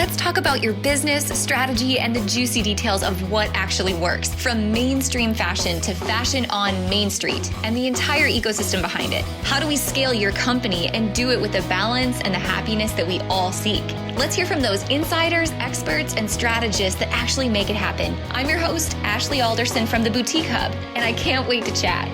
Let's talk about your business, strategy, and the juicy details of what actually works, from mainstream fashion to fashion on Main Street and the entire ecosystem behind it. How do we scale your company and do it with the balance and the happiness that we all seek? Let's hear from those insiders, experts, and strategists that actually make it happen. I'm your host, Ashley Alderson from the Boutique Hub, and I can't wait to chat.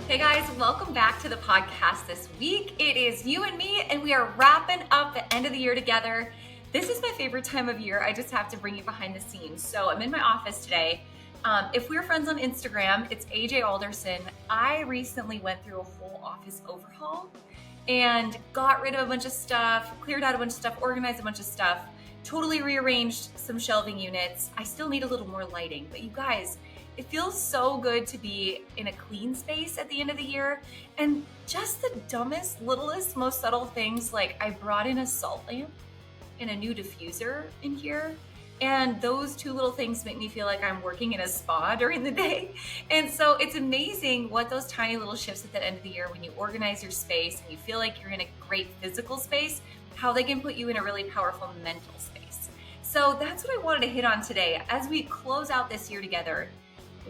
Hey guys, welcome back to the podcast this week. It is you and me, and we are wrapping up the end of the year together. This is my favorite time of year. I just have to bring you behind the scenes. So I'm in my office today. If we're friends on Instagram, it's AJ Alderson. I recently went through a whole office overhaul and got rid of a bunch of stuff, cleared out a bunch of stuff, organized a bunch of stuff, totally rearranged some shelving units. I still need a little more lighting, but you guys, it feels so good to be in a clean space at the end of the year. And just the dumbest, littlest, most subtle things, like I brought in a salt lamp and a new diffuser in here. And those two little things make me feel like I'm working in a spa during the day. And so it's amazing what those tiny little shifts at the end of the year, when you organize your space and you feel like you're in a great physical space, how they can put you in a really powerful mental space. So that's what I wanted to hit on today. As we close out this year together,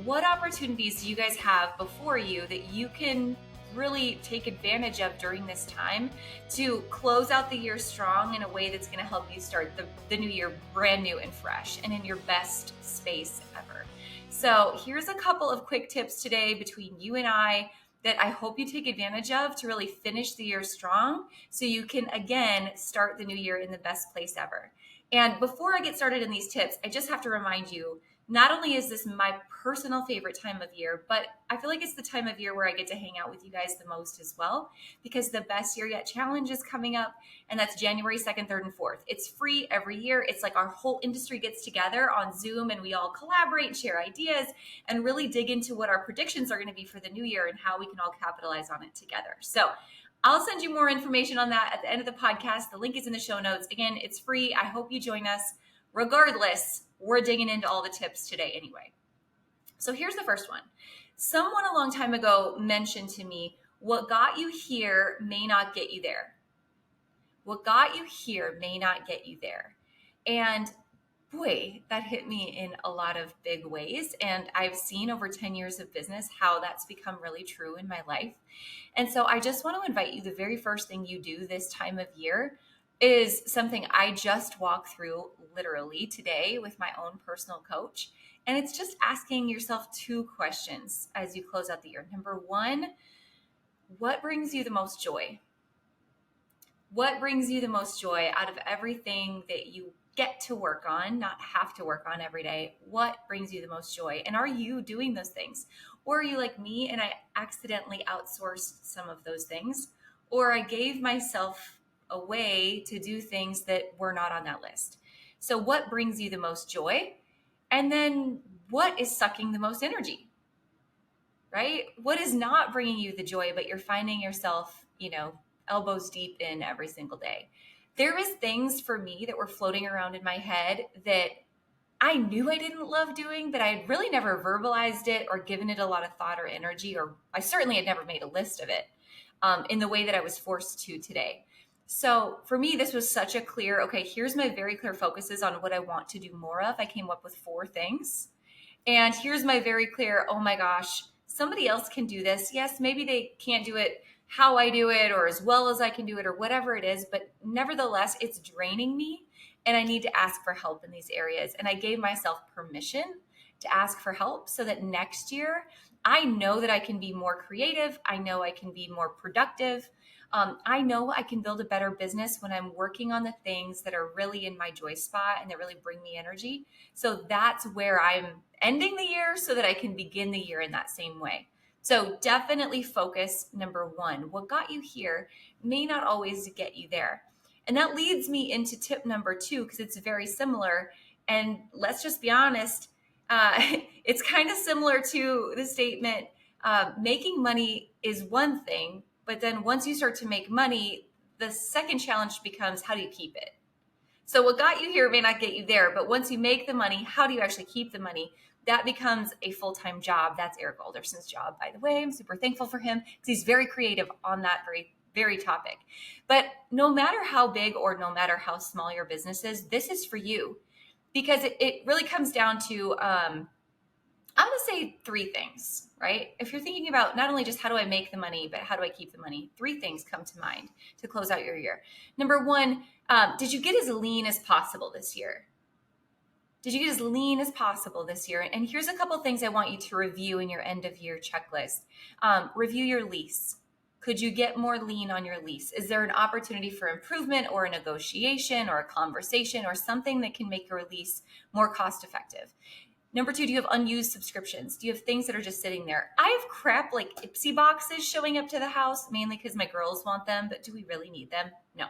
what opportunities do you guys have before you that you can really take advantage of during this time to close out the year strong in a way that's going to help you start the new year brand new and fresh and in your best space ever? So here's a couple of quick tips today between you and I that I hope you take advantage of to really finish the year strong so you can, again, start the new year in the best place ever. And before I get started in these tips, I just have to remind you, not only is this my personal favorite time of year, but I feel like it's the time of year where I get to hang out with you guys the most as well, because the Best Year Yet Challenge is coming up, and that's January 2nd, 3rd, and 4th. It's free every year. It's like our whole industry gets together on Zoom, and we all collaborate and share ideas and really dig into what our predictions are going to be for the new year and how we can all capitalize on it together. So I'll send you more information on that at the end of the podcast. The link is in the show notes. Again, it's free. I hope you join us. Regardless, we're digging into all the tips today anyway. So here's the first one. Someone a long time ago mentioned to me, what got you here may not get you there. What got you here may not get you there. And boy, that hit me in a lot of big ways. And I've seen over 10 years of business how that's become really true in my life. And so I just want to invite you, the very first thing you do this time of year is something I just walked through literally today with my own personal coach. And it's just asking yourself two questions as you close out the year. Number one, what brings you the most joy? What brings you the most joy out of everything that you get to work on, not have to work on every day? What brings you the most joy? And are you doing those things? Or are you like me and I accidentally outsourced some of those things? Or I gave myself a way to do things that were not on that list? So what brings you the most joy? And then what is sucking the most energy, right? What is not bringing you the joy, but you're finding yourself, elbows deep in every single day? There was things for me that were floating around in my head that I knew I didn't love doing, but I had really never verbalized it or given it a lot of thought or energy, or I certainly had never made a list of it in the way that I was forced to today. So for me, this was such a clear, okay, here's my very clear focuses on what I want to do more of. I came up with 4 things. And here's my very clear, oh my gosh, somebody else can do this. Yes, maybe they can't do it how I do it or as well as I can do it or whatever it is, but nevertheless, it's draining me and I need to ask for help in these areas. And I gave myself permission to ask for help so that next year, I know that I can be more creative. I know I can be more productive. I know I can build a better business when I'm working on the things that are really in my joy spot and that really bring me energy. So that's where I'm ending the year so that I can begin the year in that same way. So definitely focus, number one. What got you here may not always get you there. And that leads me into tip number 2, because it's very similar. And let's just be honest, it's kind of similar to the statement, making money is one thing, but then once you start to make money, the second challenge becomes, how do you keep it? So what got you here may not get you there, but once you make the money, how do you actually keep the money? That becomes a full-time job. That's Eric Alderson's job, by the way. I'm super thankful for him because he's very creative on that very topic. But no matter how big or no matter how small your business is, this is for you, because it really comes down to, I'm going to say three things, right? If you're thinking about not only just how do I make the money, but how do I keep the money, three things come to mind to close out your year. Number one, did you get as lean as possible this year? Did you get as lean as possible this year? And here's a couple things I want you to review in your end of year checklist. Review your lease. Could you get more lean on your lease? Is there an opportunity for improvement or a negotiation or a conversation or something that can make your lease more cost effective? Number two, do you have unused subscriptions? Do you have things that are just sitting there? I have crap like Ipsy boxes showing up to the house, mainly because my girls want them, but do we really need them? No.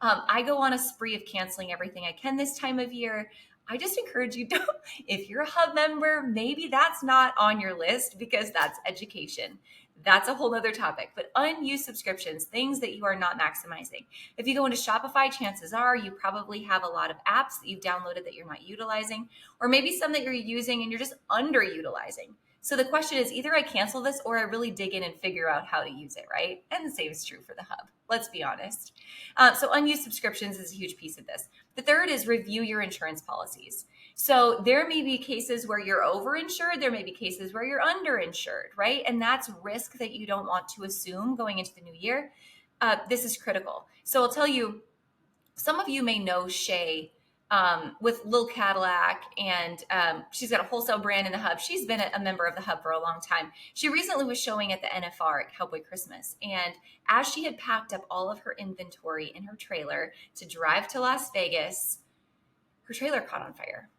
I go on a spree of canceling everything I can this time of year. I just encourage you to, if you're a Hub member, maybe that's not on your list because that's education. That's a whole other topic, but unused subscriptions, things that you are not maximizing. If you go into Shopify, chances are you probably have a lot of apps that you've downloaded that you're not utilizing, or maybe some that you're using and you're just underutilizing. So the question is either I cancel this or I really dig in and figure out how to use it, right? And the same is true for the Hub. Let's be honest. So unused subscriptions is a huge piece of this. The third is review your insurance policies. So there may be cases where you're overinsured. There may be cases where you're underinsured, right? And that's risk that you don't want to assume going into the new year. This is critical. So I'll tell you, some of you may know Shay with Lil Cadillac, and she's got a wholesale brand in the Hub. She's been a member of the Hub for a long time. She recently was showing at the NFR at Cowboy Christmas. And as she had packed up all of her inventory in her trailer to drive to Las Vegas, her trailer caught on fire.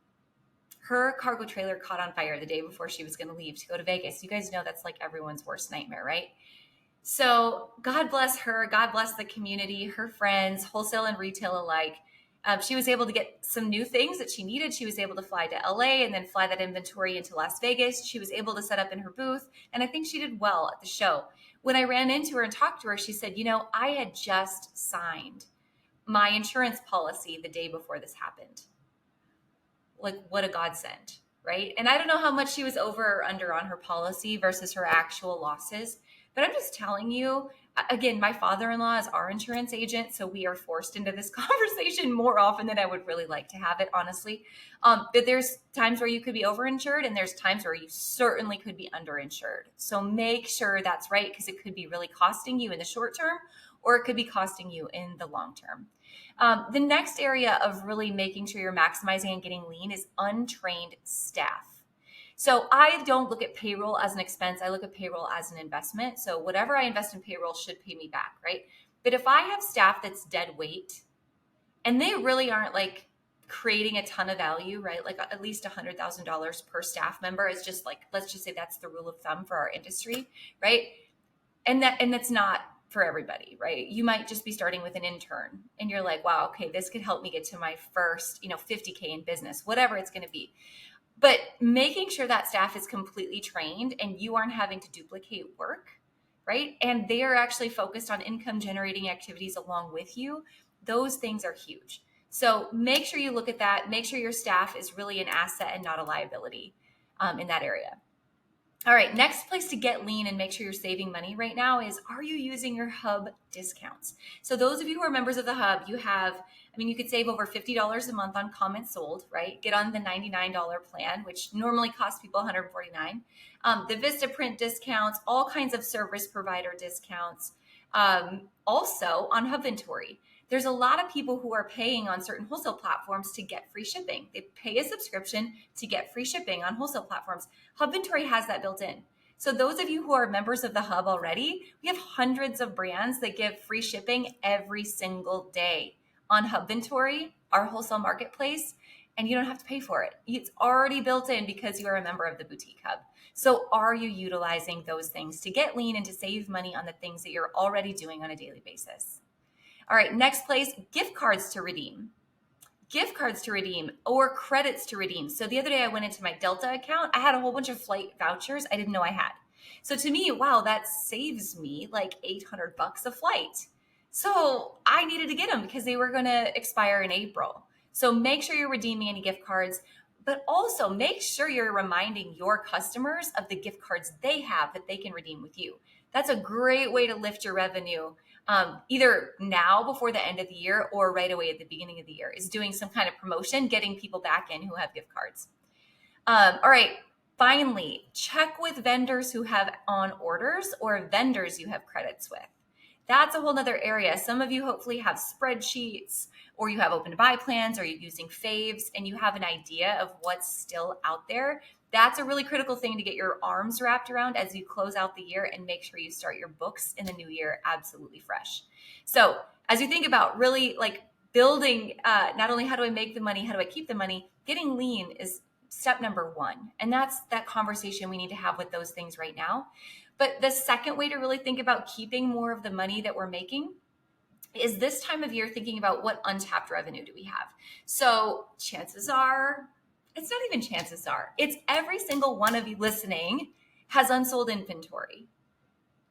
Her cargo trailer caught on fire the day before she was going to leave to go to Vegas. You guys know that's like everyone's worst nightmare, right? So God bless her. God bless the community, her friends, wholesale and retail alike. She was able to get some new things that she needed. She was able to fly to LA and then fly that inventory into Las Vegas. She was able to set up in her booth. And I think she did well at the show. When I ran into her and talked to her, she said, I had just signed my insurance policy the day before this happened. Like, what a godsend, right? And I don't know how much she was over or under on her policy versus her actual losses, but I'm just telling you, again, my father-in-law is our insurance agent, so we are forced into this conversation more often than I would really like to have it, honestly. But there's times where you could be overinsured, and there's times where you certainly could be underinsured. So make sure that's right, because it could be really costing you in the short term, or it could be costing you in the long term. The next area of really making sure you're maximizing and getting lean is untrained staff. So I don't look at payroll as an expense. I look at payroll as an investment. So whatever I invest in payroll should pay me back, right? But if I have staff that's dead weight and they really aren't like creating a ton of value, right? Like at least $100,000 per staff member is just like, let's just say that's the rule of thumb for our industry, right? And that's not for everybody, right? You might just be starting with an intern and you're like, wow, okay, this could help me get to my first, $50K in business, whatever it's going to be. But making sure that staff is completely trained and you aren't having to duplicate work, right? And they are actually focused on income generating activities along with you. Those things are huge. So make sure you look at that. Make sure your staff is really an asset and not a liability in that area. All right, next place to get lean and make sure you're saving money right now is, are you using your Hub discounts? So those of you who are members of the Hub, you could save over $50 a month on comments sold, right? Get on the $99 plan, which normally costs people $149. The Vistaprint discounts, all kinds of service provider discounts. Also on Hubventory. There's a lot of people who are paying on certain wholesale platforms to get free shipping. They pay a subscription to get free shipping on wholesale platforms. Hubventory has that built in. So those of you who are members of the Hub already, we have hundreds of brands that give free shipping every single day on Hubventory, our wholesale marketplace, and you don't have to pay for it. It's already built in because you are a member of the Boutique Hub. So are you utilizing those things to get lean and to save money on the things that you're already doing on a daily basis? All right, next place, gift cards to redeem. Gift cards to redeem or credits to redeem. So the other day I went into my Delta account. I had a whole bunch of flight vouchers I didn't know I had. So to me, wow, that saves me like $800 a flight. So I needed to get them because they were going to expire in April. So make sure you're redeeming any gift cards, but also make sure you're reminding your customers of the gift cards they have that they can redeem with you. That's a great way to lift your revenue, either now before the end of the year or right away at the beginning of the year, is doing some kind of promotion, getting people back in who have gift cards. All right. Finally, check with vendors who have on orders or vendors you have credits with. That's a whole nother area. Some of you hopefully have spreadsheets, or you have open to buy plans, or you're using faves, and you have an idea of what's still out there. That's a really critical thing to get your arms wrapped around as you close out the year and make sure you start your books in the new year absolutely fresh. So as you think about really like building, not only how do I make the money, how do I keep the money, getting lean is step number one. And that's that conversation we need to have with those things right now. But the second way to really think about keeping more of the money that we're making is this time of year thinking about what untapped revenue do we have. So chances are, it's not even chances are, it's every single one of you listening has unsold inventory.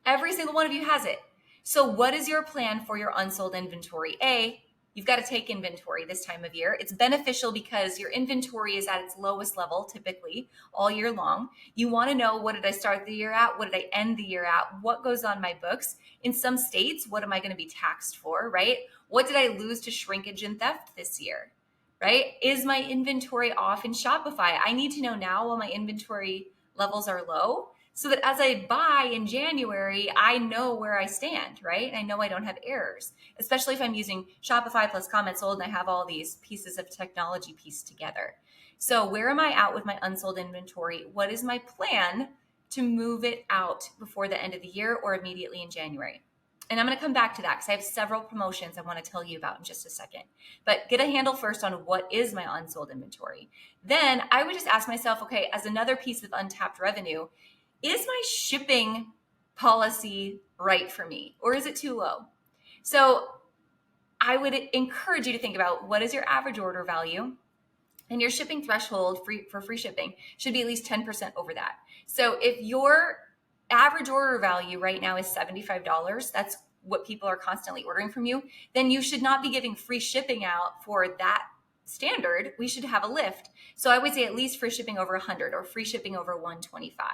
Every single one of you has it. So what is your plan for your unsold inventory? You've got to take inventory this time of year. It's beneficial because your inventory is at its lowest level typically all year long. You want to know, what did I start the year at? What did I end the year at? What goes on my books? In some states, what am I going to be taxed for, right? What did I lose to shrinkage and theft this year, right? Is my inventory off in Shopify? I need to know now while my inventory levels are low, so that as I buy in January, I know where I stand, right? And I know I don't have errors, especially if I'm using Shopify plus comments sold and I have all these pieces of technology pieced together. So where am I at with my unsold inventory? What is my plan to move it out before the end of the year or immediately in January? And I'm going to come back to that because I have several promotions I want to tell you about in just a second. But get a handle first on what is my unsold inventory. Then I would just ask myself, okay, as another piece of untapped revenue, is my shipping policy right for me, or is it too low? So I would encourage you to think about, what is your average order value, and your shipping threshold for free shipping should be at least 10% over that. So if your average order value right now is $75, that's what people are constantly ordering from you, then you should not be giving free shipping out for that standard. We should have a lift. So I would say at least free shipping over 100 or free shipping over 125.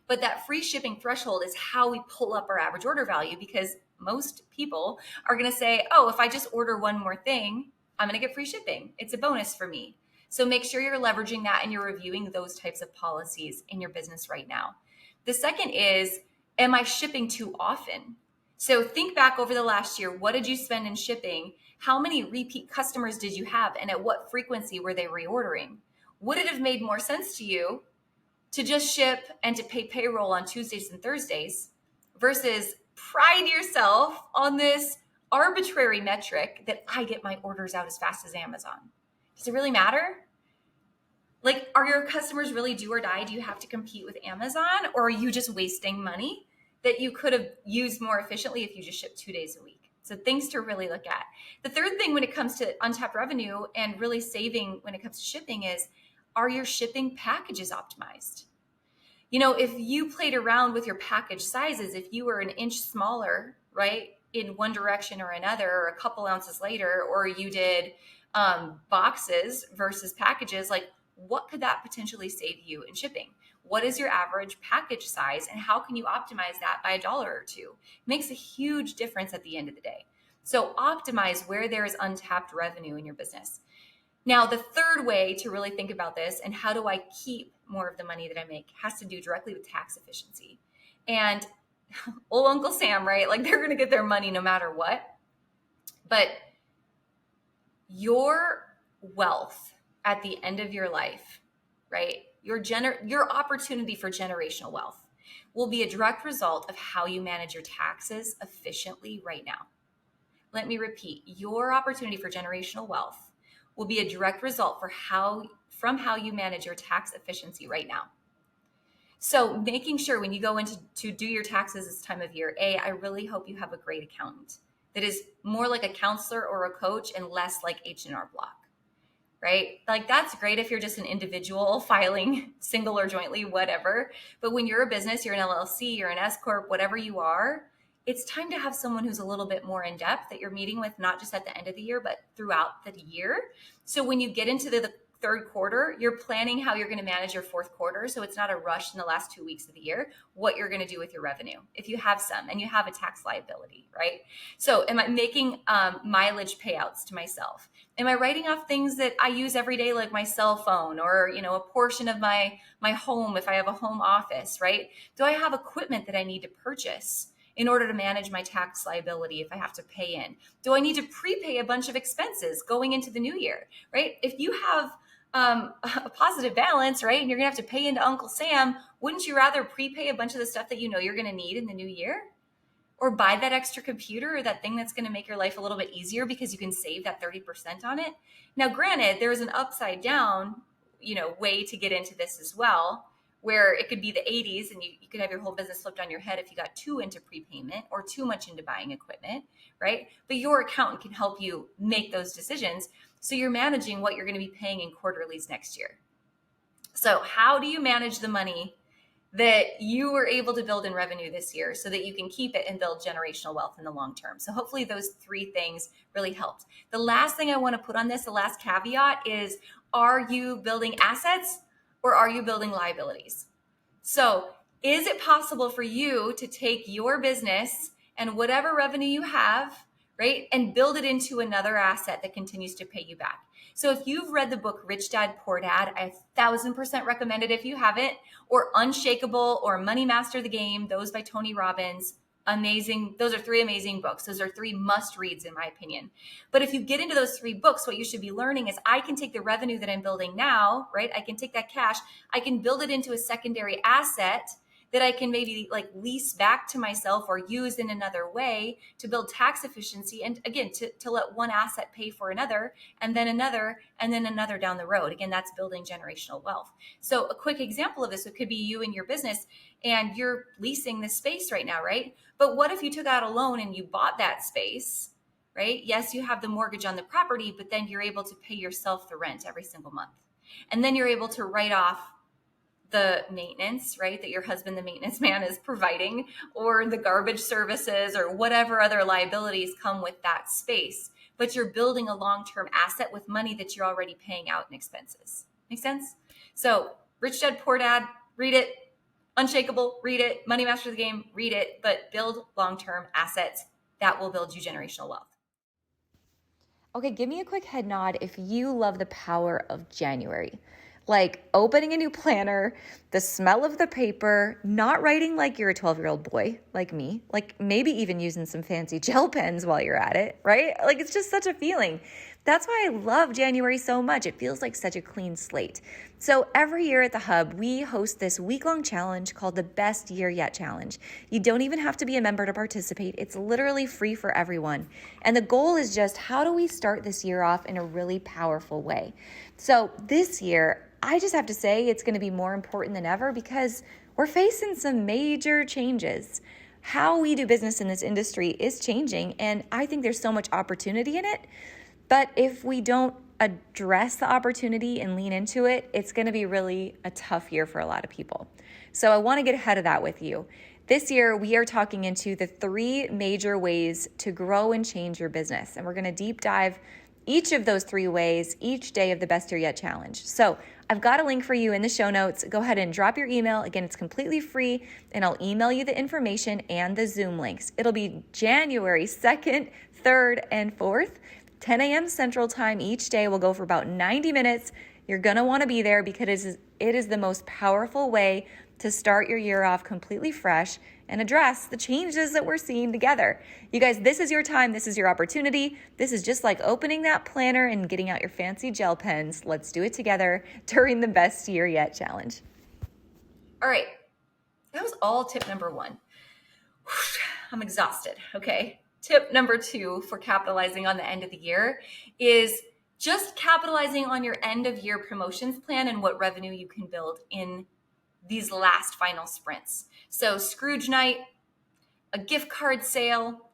But that free shipping threshold is how we pull up our average order value, because most people are going to say, oh, if I just order one more thing, I'm going to get free shipping. It's a bonus for me. So make sure you're leveraging that and you're reviewing those types of policies in your business right now. The second is, am I shipping too often? So think back over the last year. What did you spend in shipping? How many repeat customers did you have? And at what frequency were they reordering? Would it have made more sense to you to just ship and to pay payroll on Tuesdays and Thursdays versus pride yourself on this arbitrary metric that I get my orders out as fast as Amazon? Does it really matter? Like, are your customers really do or die? Do you have to compete with Amazon, or are you just wasting money that you could have used more efficiently if you just shipped 2 days a week? So things to really look at. The third thing when it comes to untapped revenue and really saving when it comes to shipping is, are your shipping packages optimized? You know, if you played around with your package sizes, if you were an inch smaller, right, in one direction or another, or a couple ounces later, or you did boxes versus packages, like, what could that potentially save you in shipping? What is your average package size, and how can you optimize that by $1 or $2? It makes a huge difference at the end of the day. So optimize where there is untapped revenue in your business. Now, the third way to really think about this, and how do I keep more of the money that I make, has to do directly with tax efficiency. And old Uncle Sam, right? Like, they're going to get their money no matter what. But your wealth at the end of your life, right? Your opportunity for generational wealth will be a direct result of how you manage your taxes efficiently right now. Let me repeat, your opportunity for generational wealth will be a direct result from how you manage your tax efficiency right now. So making sure when you go into to do your taxes this time of year, I really hope you have a great accountant that is more like a counselor or a coach and less like H&R Block. Right? Like, that's great if you're just an individual filing single or jointly, whatever. But when you're a business, you're an LLC, you're an S Corp, whatever you are, it's time to have someone who's a little bit more in depth that you're meeting with, not just at the end of the year, but throughout the year. So when you get into the third quarter, you're planning how you're going to manage your fourth quarter. So it's not a rush in the last 2 weeks of the year, what you're going to do with your revenue, if you have some and you have a tax liability, right? So am I making mileage payouts to myself? Am I writing off things that I use every day, like my cell phone or, a portion of my home, if I have a home office, right? Do I have equipment that I need to purchase in order to manage my tax liability if I have to pay in? Do I need to prepay a bunch of expenses going into the new year, right? If you have a positive balance, right, and you're gonna have to pay into Uncle Sam, wouldn't you rather prepay a bunch of the stuff that you're gonna need in the new year? Or buy that extra computer or that thing that's gonna make your life a little bit easier because you can save that 30% on it? Now, granted, there's an upside down, way to get into this as well, where it could be the 80s and you could have your whole business flipped on your head if you got too into prepayment or too much into buying equipment, right? But your accountant can help you make those decisions. So you're managing what you're going to be paying in quarterlies next year. So how do you manage the money that you were able to build in revenue this year so that you can keep it and build generational wealth in the long term? So hopefully those 3 things really helped. The last thing I want to put on this, the last caveat is, are you building assets or are you building liabilities? So is it possible for you to take your business and whatever revenue you have, right, and build it into another asset that continues to pay you back? So if you've read the book Rich Dad, Poor Dad, I 1000% recommend it if you haven't, or Unshakable or Money Master the Game, those by Tony Robbins. Amazing. Those are 3 amazing books. Those are 3 must reads in my opinion. But if you get into those 3 books, what you should be learning is I can take the revenue that I'm building now, right? I can take that cash, I can build it into a secondary asset that I can maybe like lease back to myself or use in another way to build tax efficiency. And again, to let one asset pay for another, and then another, and then another down the road. Again, that's building generational wealth. So a quick example of this, it could be you and your business and you're leasing this space right now, right? But what if you took out a loan and you bought that space, right? Yes, you have the mortgage on the property, but then you're able to pay yourself the rent every single month. And then you're able to write off the maintenance, right, that your husband, the maintenance man, is providing, or the garbage services, or whatever other liabilities come with that space. But you're building a long-term asset with money that you're already paying out in expenses. Make sense? So Rich Dad, Poor Dad, read it. Unshakable, read it. Money Master the Game, read it. But build long-term assets that will build you generational wealth. Okay, give me a quick head nod if you love the power of January. Like opening a new planner, the smell of the paper, not writing like you're a 12-year-old boy like me, like maybe even using some fancy gel pens while you're at it, right? Like it's just such a feeling. That's why I love January so much. It feels like such a clean slate. So every year at the Hub, we host this week-long challenge called the Best Year Yet Challenge. You don't even have to be a member to participate. It's literally free for everyone. And the goal is just, how do we start this year off in a really powerful way? So this year, I just have to say it's going to be more important than ever because we're facing some major changes. How we do business in this industry is changing, and I think there's so much opportunity in it. But if we don't address the opportunity and lean into it, it's going to be really a tough year for a lot of people. So I want to get ahead of that with you. This year, we are talking into the 3 major ways to grow and change your business, and we're going to deep dive each of those 3 ways each day of the Best Year Yet Challenge. So I've got a link for you in the show notes. Go ahead and drop your email. Again, it's completely free, and I'll email you the information and the Zoom links. It'll be January 2nd, 3rd, and 4th, 10 a.m. Central Time each day. We'll go for about 90 minutes. You're going to want to be there because it is the most powerful way to start your year off completely fresh and address the changes that we're seeing together. You guys, this is your time. This is your opportunity. This is just like opening that planner and getting out your fancy gel pens. Let's do it together during the Best Year Yet Challenge. All right. That was all tip number 1. I'm exhausted. Okay. Tip number 2 for capitalizing on the end of the year is just capitalizing on your end of year promotions plan and what revenue you can build in these last final sprints. So Scrooge night, a gift card sale,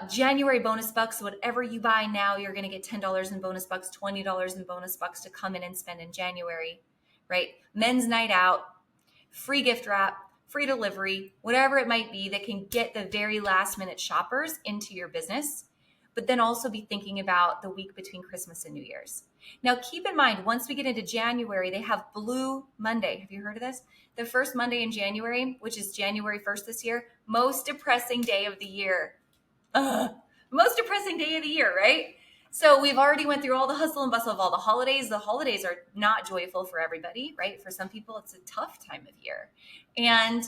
January bonus bucks. Whatever you buy now, you're going to get $10 in bonus bucks, $20 in bonus bucks to come in and spend in January, right? Men's night out, free gift wrap, free delivery, whatever it might be that can get the very last minute shoppers into your business, but then also be thinking about the week between Christmas and New Year's. Now, keep in mind, once we get into January, they have Blue Monday. Have you heard of this? The first Monday in January, which is January 1st this year, most depressing day of the year. Most depressing day of the year, right? So we've already went through all the hustle and bustle of all the holidays. The holidays are not joyful for everybody, right? For some people, it's a tough time of year. And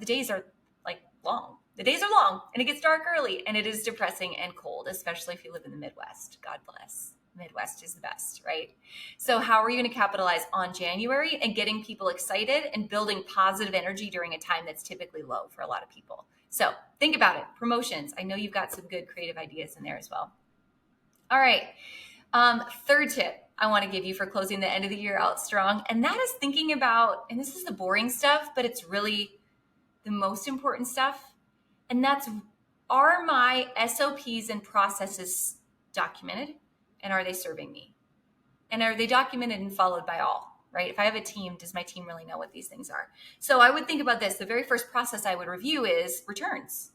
the days are like long. The days are long and it gets dark early and it is depressing and cold, especially if you live in the Midwest. God bless. Midwest is the best, right? So how are you going to capitalize on January and getting people excited and building positive energy during a time that's typically low for a lot of people? So think about it. Promotions. I know you've got some good creative ideas in there as well. All right. Third tip I want to give you for closing the end of the year out strong. And that is thinking about, and this is the boring stuff, but it's really the most important stuff. And that's, are my SOPs and processes documented? And are they serving me? And are they documented and followed by all, right? If I have a team, does my team really know what these things are? So I would think about this. The very first process I would review is returns,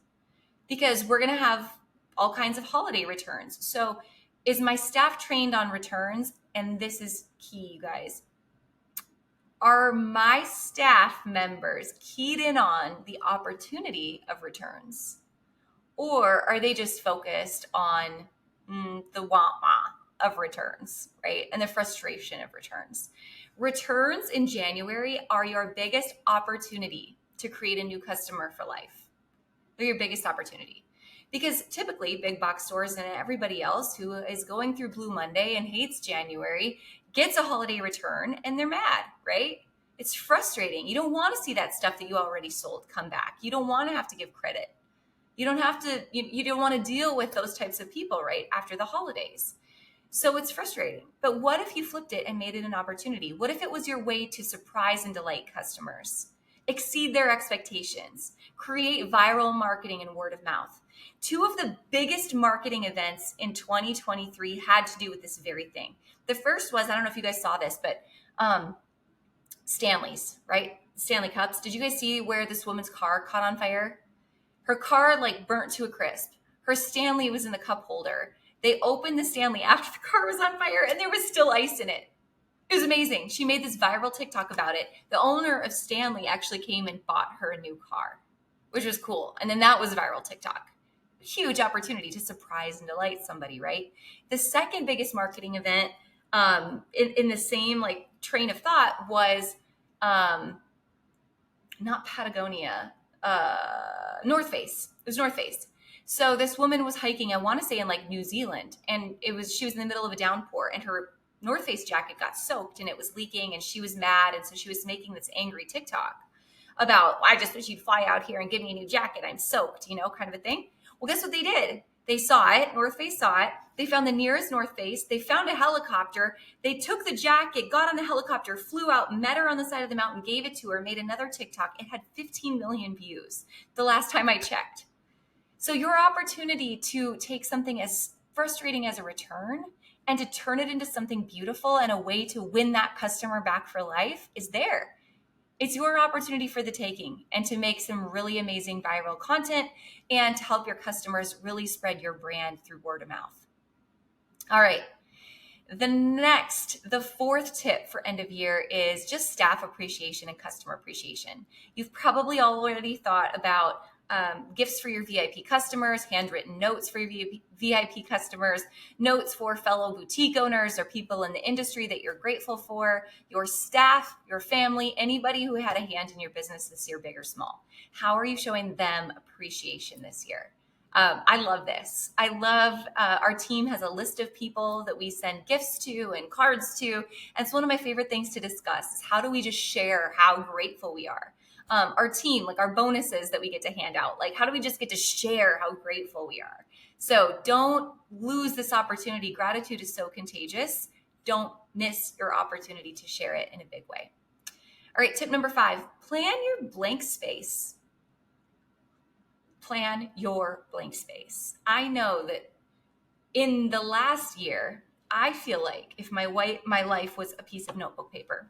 because we're going to have all kinds of holiday returns. So is my staff trained on returns? And this is key, you guys. Are my staff members keyed in on the opportunity of returns? Or are they just focused on the wah-wah of returns, right? And the frustration of returns. Returns in January are your biggest opportunity to create a new customer for life. They're your biggest opportunity. Because typically big box stores and everybody else who is going through Blue Monday and hates January gets a holiday return and they're mad, right? It's frustrating. You don't want to see that stuff that you already sold come back. You don't want to have to give credit. You don't have to, you don't want to deal with those types of people, right, after the holidays. So it's frustrating. But what if you flipped it and made it an opportunity? What if it was your way to surprise and delight customers, exceed their expectations, create viral marketing and word of mouth? Two of the biggest marketing events in 2023 had to do with this very thing. The first was, I don't know if you guys saw this, but Stanley's, right? Stanley Cups. Did you guys see where this woman's car caught on fire? Her car like burnt to a crisp. Her Stanley was in the cup holder. They opened the Stanley after the car was on fire and there was still ice in it. It was amazing. She made this viral TikTok about it. The owner of Stanley actually came and bought her a new car, which was cool. And then that was a viral TikTok. Huge opportunity to surprise and delight somebody, right? The second biggest marketing event in the same like train of thought was not Patagonia, North Face. It was North Face. So this woman was hiking, I want to say in like New Zealand, and she was in the middle of a downpour and her North Face jacket got soaked and it was leaking and she was mad. And so she was making this angry TikTok about, I just wish you'd fly out here and give me a new jacket. I'm soaked, kind of a thing. Well, guess what they did? They saw it. North Face saw it. They found the nearest North Face. They found a helicopter. They took the jacket, got on the helicopter, flew out, met her on the side of the mountain, gave it to her, made another TikTok. It had 15 million views the last time I checked. So your opportunity to take something as frustrating as a return and to turn it into something beautiful and a way to win that customer back for life is there. It's your opportunity for the taking and to make some really amazing viral content and to help your customers really spread your brand through word of mouth. All right. The fourth tip for end of year is just staff appreciation and customer appreciation. You've probably already thought about gifts for your VIP customers, handwritten notes for your VIP customers, notes for fellow boutique owners or people in the industry that you're grateful for, your staff, your family, anybody who had a hand in your business this year, big or small. How are you showing them appreciation this year? I love this. I love our team has a list of people that we send gifts to and cards to. And it's one of my favorite things to discuss is how do we just share how grateful we are? Our team, like our bonuses that we get to hand out, like how do we just get to share how grateful we are? So don't lose this opportunity. Gratitude is so contagious. Don't miss your opportunity to share it in a big way. All right, tip number 5, plan your blank space. Plan your blank space. I know that in the last year, I feel like if my life was a piece of notebook paper,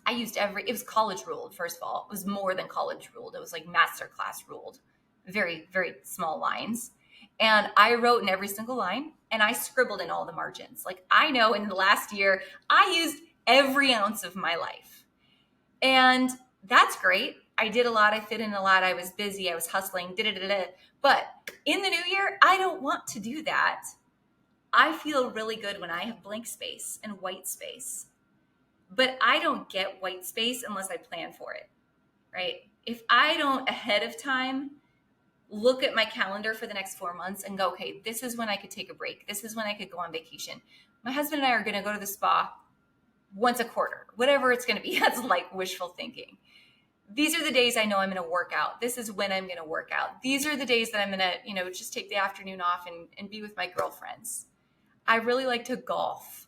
it was college ruled, first of all. It was more than college ruled. It was like masterclass ruled, very, very small lines. And I wrote in every single line and I scribbled in all the margins. Like I know in the last year, I used every ounce of my life. And that's great. I did a lot. I fit in a lot. I was busy. I was hustling. But in the new year, I don't want to do that. I feel really good when I have blank space and white space. But I don't get white space unless I plan for it, right? If I don't ahead of time look at my calendar for the next 4 months and go, okay, this is when I could take a break. This is when I could go on vacation. My husband and I are going to go to the spa once a quarter, whatever it's going to be. That's like wishful thinking. These are the days I know I'm going to work out. This is when I'm going to work out. These are the days that I'm going to, just take the afternoon off and be with my girlfriends. I really like to golf.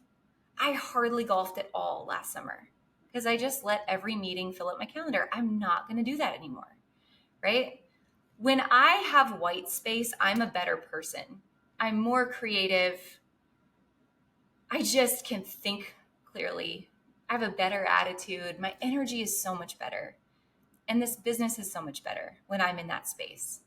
I hardly golfed at all last summer because I just let every meeting fill up my calendar. I'm not going to do that anymore, right? When I have white space, I'm a better person. I'm more creative. I just can think clearly. I have a better attitude. My energy is so much better. And this business is so much better when I'm in that space.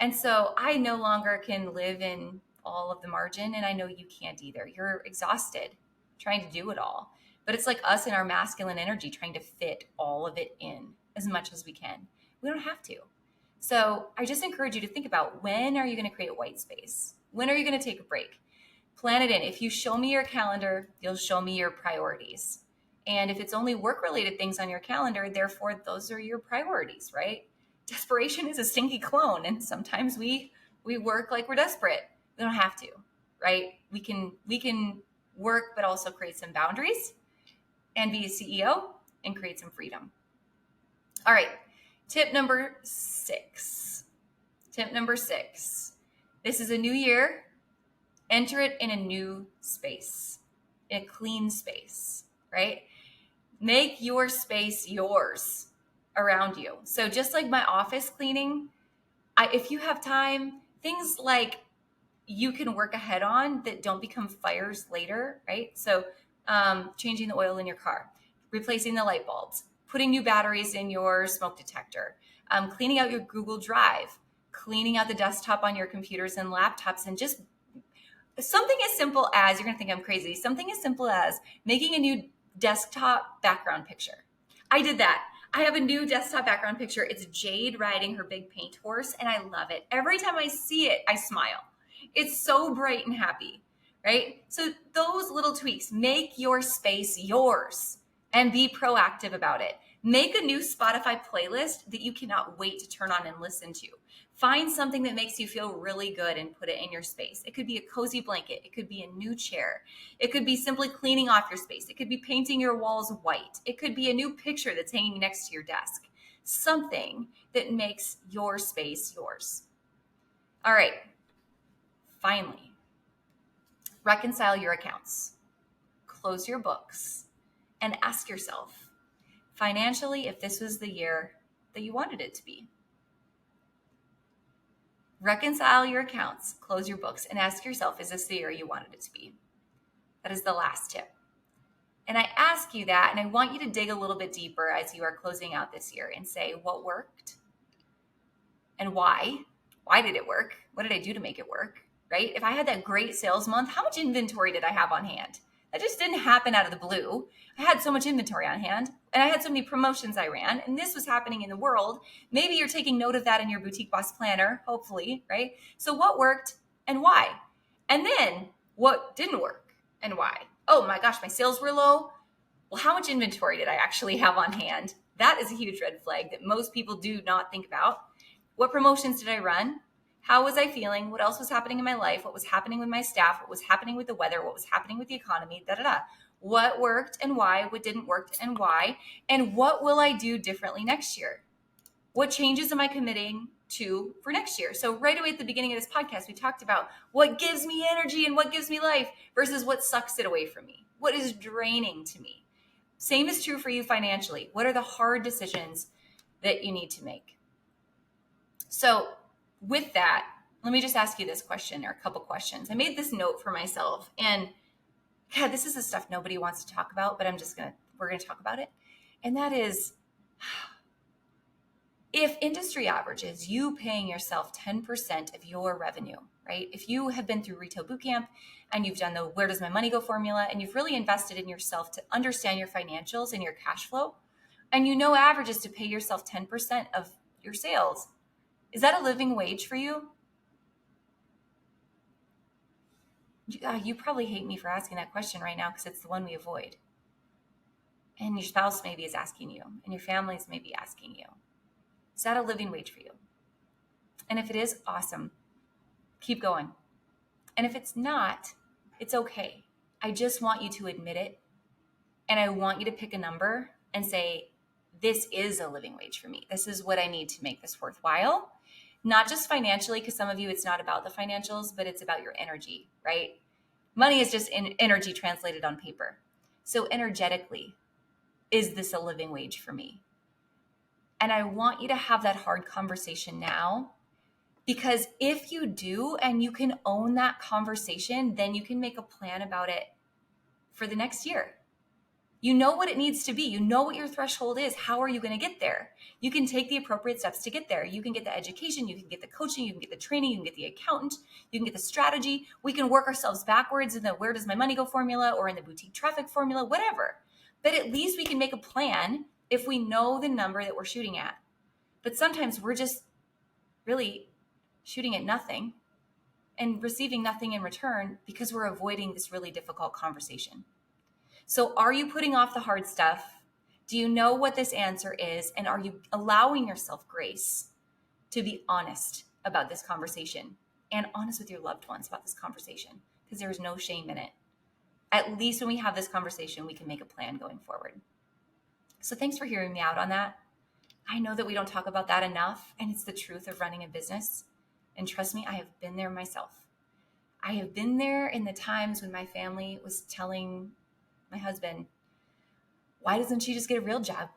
And so I no longer can live in all of the margin. And I know you can't either. You're exhausted trying to do it all. But it's like us in our masculine energy trying to fit all of it in as much as we can. We don't have to. So I just encourage you to think about, when are you going to create white space? When are you going to take a break? Plan it in. If you show me your calendar, you'll show me your priorities. And if it's only work-related things on your calendar, therefore those are your priorities, right? Desperation is a stinky clone. And sometimes we work like we're desperate. We don't have to, right? We can work, but also create some boundaries and be a CEO and create some freedom. All right. Tip number 6. This is a new year. Enter it in a new space, in a clean space, right? Make your space yours around you. So just like my office cleaning, if you have time, things like you can work ahead on that don't become fires later, right? So changing the oil in your car, replacing the light bulbs, putting new batteries in your smoke detector, cleaning out your Google Drive, cleaning out the desktop on your computers and laptops, and just something as simple as, you're going to think I'm crazy, something as simple as making a new desktop background picture. I did that. I have a new desktop background picture. It's Jade riding her big paint horse, and I love it. Every time I see it, I smile. It's so bright and happy, right? So those little tweaks, make your space yours and be proactive about it. Make a new Spotify playlist that you cannot wait to turn on and listen to. Find something that makes you feel really good and put it in your space. It could be a cozy blanket. It could be a new chair. It could be simply cleaning off your space. It could be painting your walls white. It could be a new picture that's hanging next to your desk. Something that makes your space yours. All right. Finally, reconcile your accounts. Close your books and ask yourself, financially, if this was the year that you wanted it to be. Reconcile your accounts, close your books, and ask yourself, is this the year you wanted it to be? That is the last tip. And I ask you that, and I want you to dig a little bit deeper as you are closing out this year and say, what worked? And why? Why did it work? What did I do to make it work? Right? If I had that great sales month, how much inventory did I have on hand? That just didn't happen out of the blue. I had so much inventory on hand, and I had so many promotions I ran, and this was happening in the world. Maybe you're taking note of that in your Boutique Boss Planner, hopefully, right? So what worked and why? And then what didn't work and why? Oh my gosh, my sales were low. Well, how much inventory did I actually have on hand? That is a huge red flag that most people do not think about. What promotions did I run? How was I feeling? What else was happening in my life? What was happening with my staff? What was happening with the weather? What was happening with the economy? What worked and why? What didn't work and why? And what will I do differently next year? What changes am I committing to for next year? So right away at the beginning of this podcast, we talked about what gives me energy and what gives me life versus what sucks it away from me. What is draining to me? Same is true for you financially. What are the hard decisions that you need to make? So with that, let me just ask you this question, or a couple questions. I made this note for myself, and God, this is the stuff nobody wants to talk about, but we're going to talk about it. And that is, if industry average is you paying yourself 10% of your revenue, right? If you have been through retail bootcamp and you've done the where does my money go formula, and you've really invested in yourself to understand your financials and your cash flow, and you know average is to pay yourself 10% of your sales, is that a living wage for you? You probably hate me for asking that question right now because it's the one we avoid. And your spouse maybe is asking you, and your families may be asking you. Is that a living wage for you? And if it is, awesome. Keep going. And if it's not, it's okay. I just want you to admit it. And I want you to pick a number and say, this is a living wage for me. This is what I need to make this worthwhile. Not just financially, because some of you, it's not about the financials, but it's about your energy, right? Money is just energy translated on paper. So energetically, is this a living wage for me? And I want you to have that hard conversation now, because if you do and you can own that conversation, then you can make a plan about it for the next year. You know what it needs to be. You know what your threshold is. How are you going to get there? You can take the appropriate steps to get there. You can get the education. You can get the coaching. You can get the training. You can get the accountant. You can get the strategy. We can work ourselves backwards in the where does my money go formula or in the boutique traffic formula, whatever. But at least we can make a plan if we know the number that we're shooting at. But sometimes we're just really shooting at nothing and receiving nothing in return because we're avoiding this really difficult conversation. So are you putting off the hard stuff? Do you know what this answer is? And are you allowing yourself grace to be honest about this conversation and honest with your loved ones about this conversation? Because there is no shame in it. At least when we have this conversation, we can make a plan going forward. So thanks for hearing me out on that. I know that we don't talk about that enough, and it's the truth of running a business. And trust me, I have been there myself. I have been there in the times when my family was telling my husband, why doesn't she just get a real job?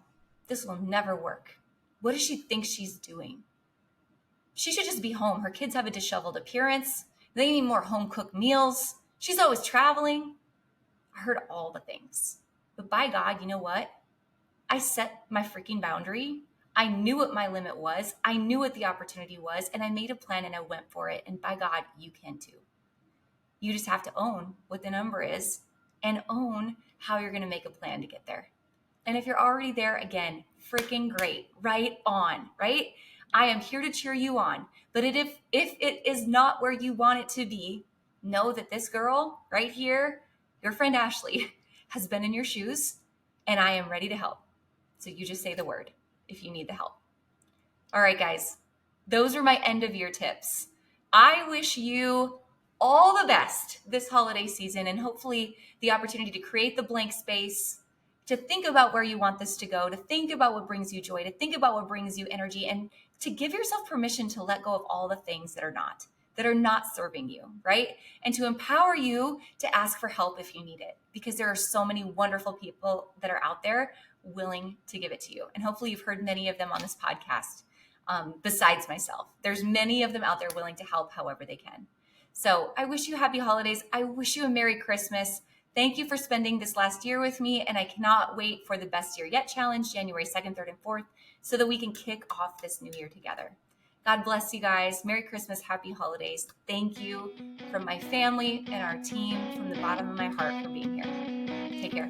This will never work. What does she think she's doing? She should just be home. Her kids have a disheveled appearance. They need more home-cooked meals. She's always traveling. I heard all the things. But by God, you know what? I set my freaking boundary. I knew what my limit was. I knew what the opportunity was. And I made a plan and I went for it. And by God, you can too. You just have to own what the number is and own how you're going to make a plan to get there. And if you're already there, again, freaking great. Right on, right? I am here to cheer you on. But if it is not where you want it to be, know that this girl right here, your friend Ashley, has been in your shoes, and I am ready to help. So you just say the word if you need the help. All right, guys, those are my end of year tips. I wish you all the best this holiday season, and hopefully the opportunity to create the blank space, to think about where you want this to go, to think about what brings you joy, to think about what brings you energy, and to give yourself permission to let go of all the things that are not serving you, right? And to empower you to ask for help if you need it, because there are so many wonderful people that are out there willing to give it to you. And hopefully you've heard many of them on this podcast, besides myself. There's many of them out there willing to help however they can. So I wish you happy holidays. I wish you a Merry Christmas. Thank you for spending this last year with me. And I cannot wait for the Best Year Yet Challenge, January 2nd, 3rd, and 4th, so that we can kick off this new year together. God bless you guys. Merry Christmas. Happy holidays. Thank you from my family and our team from the bottom of my heart for being here. Take care.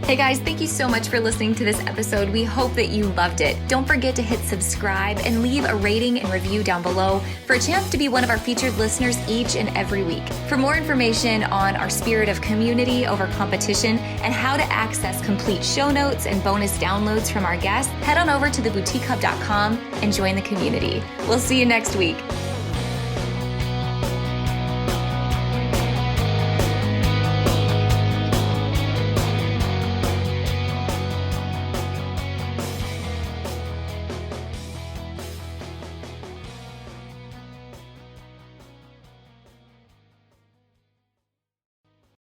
Hey guys, thank you so much for listening to this episode. We hope that you loved it. Don't forget to hit subscribe and leave a rating and review down below for a chance to be one of our featured listeners each and every week. For more information on our spirit of community over competition and how to access complete show notes and bonus downloads from our guests, head on over to theboutiquehub.com and join the community. We'll see you next week.